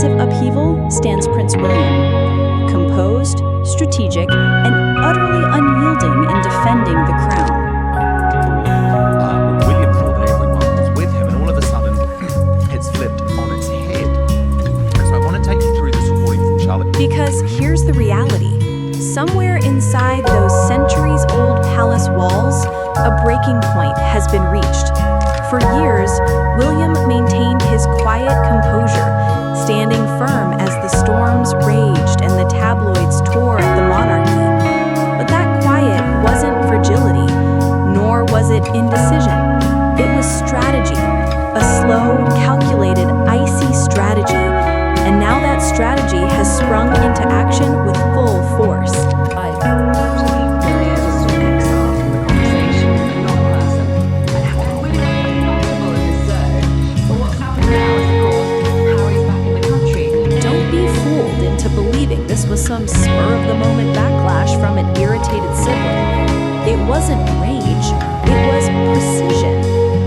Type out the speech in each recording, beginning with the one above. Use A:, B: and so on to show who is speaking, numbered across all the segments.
A: massive upheaval stands Prince William, composed, strategic, and utterly unyielding in defending the crown.
B: William thought that everyone was with him, and all of a sudden, it's flipped on its head. So I want to take you through this reporting from Charlotte.
A: Because here's the reality. Somewhere inside those centuries-old palace walls, a breaking point has been reached. For years, William maintained his quiet composure, standing firm as the storms raged and the tabloids tore at the monarchy. But that quiet wasn't fragility, nor was it indecision. It was strategy, a slow, calculated, icy strategy. And now that strategy has sprung into action with full force. This was some spur-of-the-moment backlash from an irritated sibling. It wasn't rage, it was precision.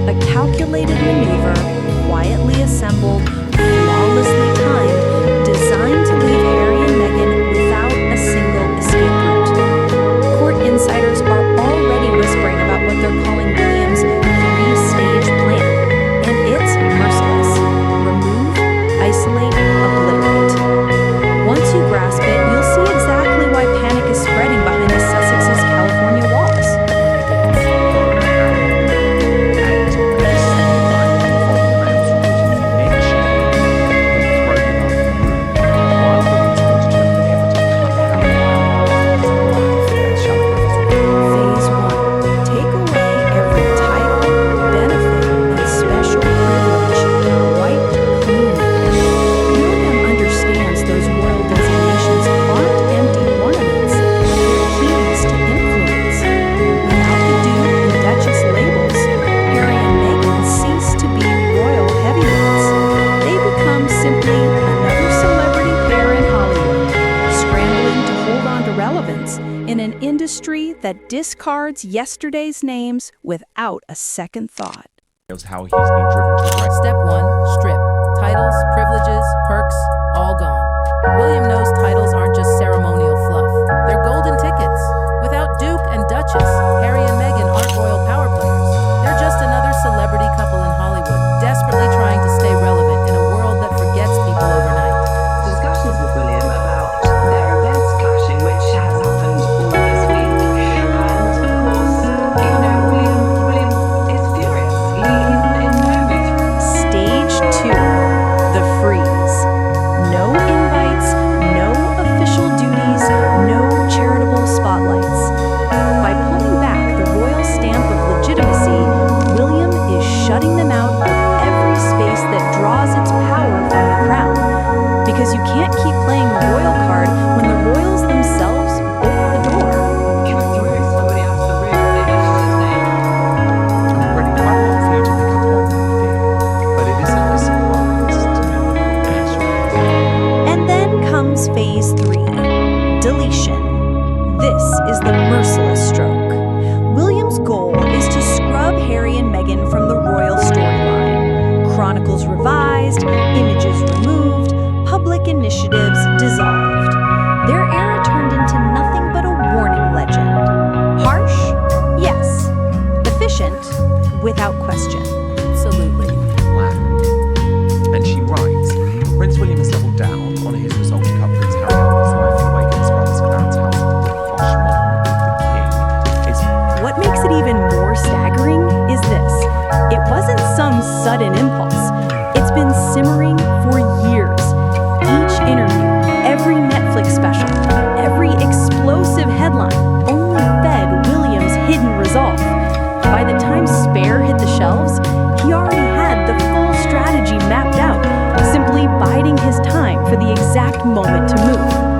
A: A calculated maneuver, quietly assembled, flawlessly timed, designed to leave Harry and Meghan without a single escape route. Court insiders are already whispering about what they're calling William's three-stage plan, and it's merciless. Remove, isolate, obliterate. Once you grasp it, you'll see exactly why panic is spreading behind the Sussexes' California walls. Phase 1. Take away every title, benefit, and special privilege. Wipe clean. William understands those royal designations aren't empty ornaments. They're keys to influence. Without the Duke and Duchess labels, Harry and Meghan cease to be royal heavyweights. They become simply another celebrity pair in Hollywood, scrambling to hold on to relevance in an industry that discards yesterday's names without a second thought.
B: How he's been driven to wreck.
C: Step 1. Strip. Titles, privileges, perks, all gone. William knows titles aren't just ceremonial fluff. They're golden tickets. Without Duke and Duchess, Harry and Meghan aren't royal power players. They're just another celebrity couple in Hollywood, desperately trying to stay relevant in a world that forgets people overnight.
D: Discussions with William about their events clashing, which has happened all this week. And of course, William is furious. He's in no mood.
A: Stage 2. The freeze. No invites, no official duties, no charitable spotlights. By pulling back the royal stamp of legitimacy, William is shutting them out of every space that draws its power from the crown. Because you can't keep playing the royal card when the royals themselves book the door.
D: He threw somebody out of the room. They mentioned his name.
B: I'm already quite hard for you to pick up on fear, but it isn't a surprise to me.
A: And then comes phase 3, deletion. This is the merciless stroke. William's goal is to scrub Harry and Meghan from the royal storyline. Chronicles revised, images removed, public initiatives dissolved. Their era turned into nothing but a warning legend. Harsh? Yes. Efficient? Without question.
C: Absolutely.
B: Planned. And she writes, Prince William has doubled down on his resolve to cut Prince Harry out of his life and awaken his brother's Clarence house with the posh mom of the king. It's
A: What makes it even more staggering is this. It wasn't some sudden impulse. It's been simmering for years. Each interview, every Netflix special, every explosive headline only fed William's hidden resolve. By the time Spare hit the shelves, he already had the full strategy mapped out, simply biding his time for the exact moment to move.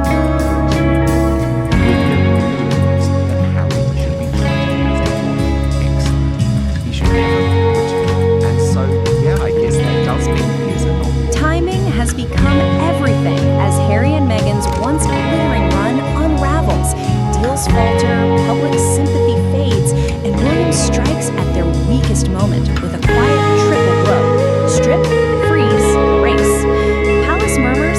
A: Timing has become everything as Harry and Meghan's once glittering run unravels. Deals falter, public sympathy fades, and William strikes at their weakest moment with a quiet triple blow. Strip, freeze, race. Palace murmurs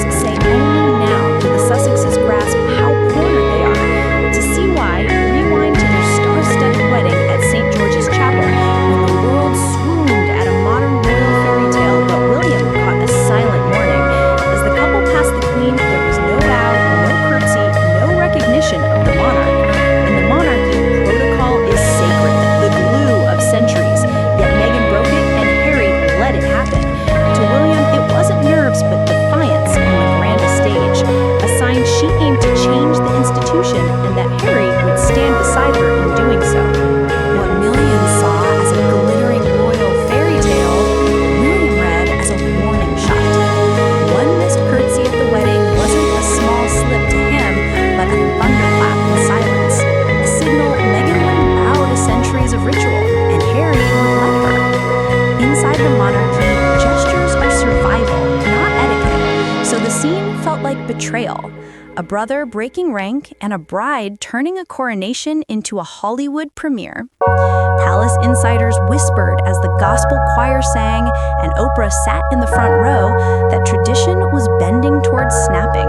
A: felt like betrayal. A brother breaking rank and a bride turning a coronation into a Hollywood premiere. Palace insiders whispered as the gospel choir sang and Oprah sat in the front row that tradition was bending towards snapping.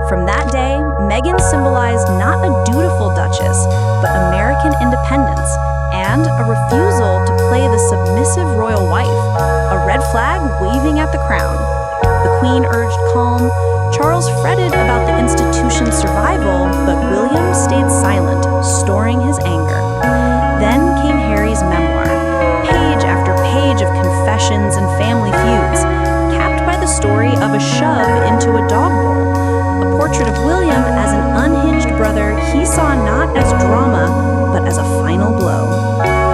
A: From that day, Meghan symbolized not a dutiful duchess, but American independence and a refusal to play the submissive royal wife, a red flag waving at the crown. The Queen urged calm. Charles fretted about the institution's survival, but William stayed silent, storing his anger. Then came Harry's memoir, page after page of confessions and family feuds, capped by the story of a shove into a dog bowl, a portrait of William as an unhinged brother he saw not as drama, but as a final blow.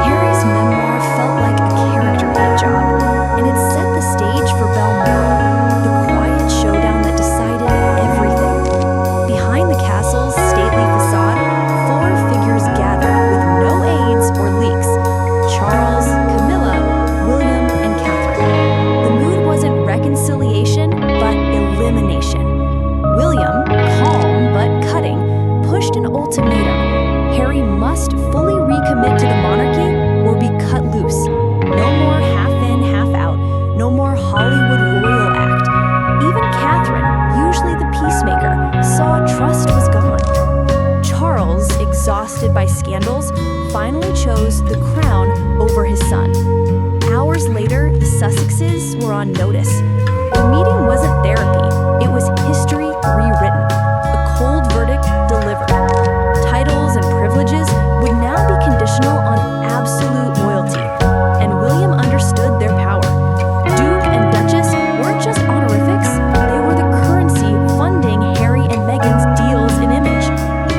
A: Harry's memoir felt like a character hit job, and it set the stage for Balmoral, the quiet showdown that decided everything. Behind the castle's stately facade, four figures gathered with no aids or leaks: Charles, Camilla, William, and Catherine. The mood wasn't reconciliation, but elimination. William, calm but cutting, pushed an ultimatum. Harry must fully recommit to the monarchy or be cut loose. No more half in, half out. No more Hollywood royal act. Even Catherine, usually the peacemaker, saw trust was gone. Charles, exhausted by scandals, finally chose the crown over his son. Hours later, the Sussexes were on notice. The meeting wasn't therapy. It was history rewritten. A cold verdict delivered. Titles and privileges would now be conditional on absolute loyalty, and William understood their power. Duke and Duchess weren't just honorifics, they were the currency funding Harry and Meghan's deals in image.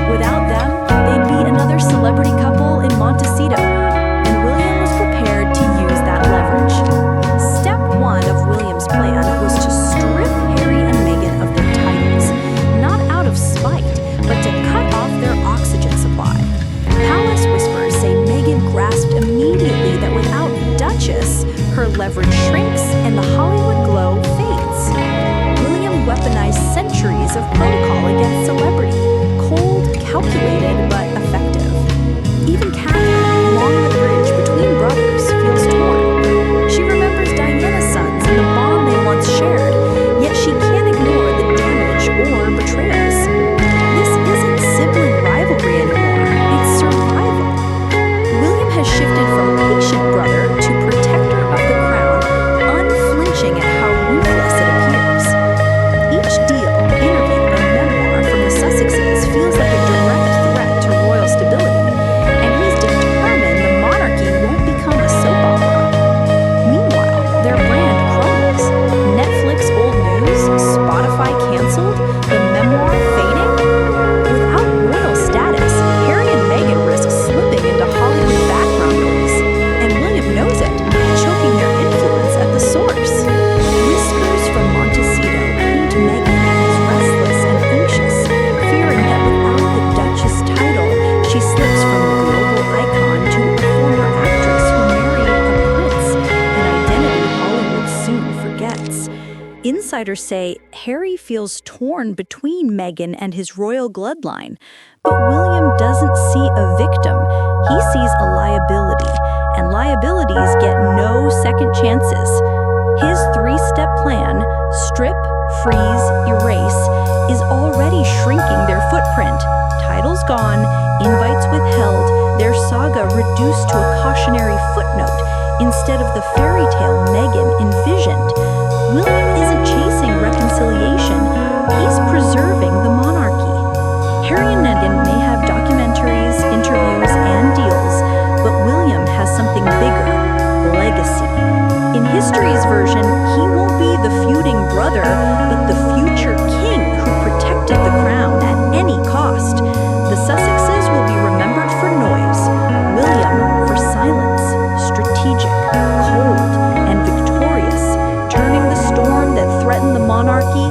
A: Without them, they'd be another celebrity couple in Montecito, and William was prepared to use that leverage. Step one of William's plan was to strip Harry and Meghan of their titles, not out of spite, but to cut off their oxygen supply. Palace whispers say Meghan grasped immediately that without Duchess, her leverage shrinks and the Hollywood glow fades. William weaponized centuries of protocol against celebrity, cold, calculated, but effective. Even Catherine, along the bridge between brothers, feels torn. She remembers Diana's sons and the bond they once shared, yet she can't ignore the damage or betrayals. This isn't sibling rivalry anymore, it's survival. William has shifted from patient brother to protector of the crown, unflinching at how ruthless it appears. Each deal, interview, and memoir from the Sussexes feels like a direct threat to royal stability, and he's determined the monarchy won't become a soap opera. Meanwhile, their brand crumbles. Netflix old news, Spotify canceled, the memoir fading. Without royal status, Harry and Meghan risk slipping into Hollywood background noise, and William knows it, choking their influence at the source. Whispers from Montecito paint Meghan as restless and anxious, fearing that without the Duchess title, she slips from a global icon to a former actress who married a prince, an identity Hollywood soon forgets. Insiders say Harry feels torn between Meghan and his royal bloodline, but William doesn't see a victim. He sees a liability, and liabilities get no second chances. His three-step plan, strip, freeze, erase, is already shrinking their footprint. Titles gone, invites withheld, their saga reduced to a cautionary footnote instead of the fairy tale Meghan envisioned. William isn't chasing reconciliation, he's preserving the monarchy. Harry and Meghan may have documentaries, interviews, and deals, but William has something bigger: legacy. In history's version, he won't be the feuding brother, but the future king who protected the crown at any cost. The Sussexes will be remembered for noise, William for silence, strategic, cold, and victorious, turning the storm that threatened the monarchy